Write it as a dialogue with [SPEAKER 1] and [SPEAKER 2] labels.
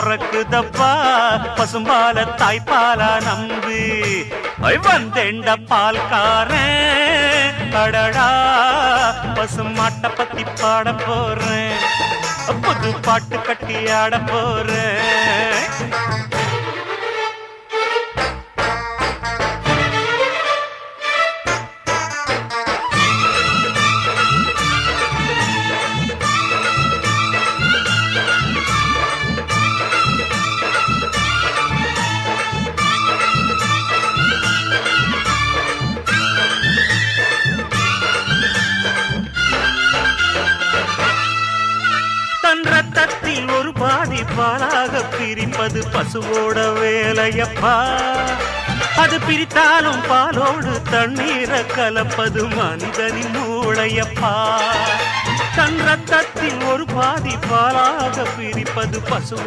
[SPEAKER 1] பொறக்குதப்பா பசும்பால தாய்ப்பாலா நம்பு வந்தேண்ட பால்காரன் அடடா பசுமாட்ட பத்தி பாட போறேன் புது பாட்டு கட்டி ஆட போறேன் ரத்தத்தில் ஒரு பாதி பாலாக பிரிப்பது பசுவோட வேலையப்பா அது பிரித்தாலும் பாலோடு தண்ணீரை கலப்பது மனிதனின் மூளையப்பா தன் ரத்தத்தில் ஒரு பாதி பாலாக பிரிப்பது பசு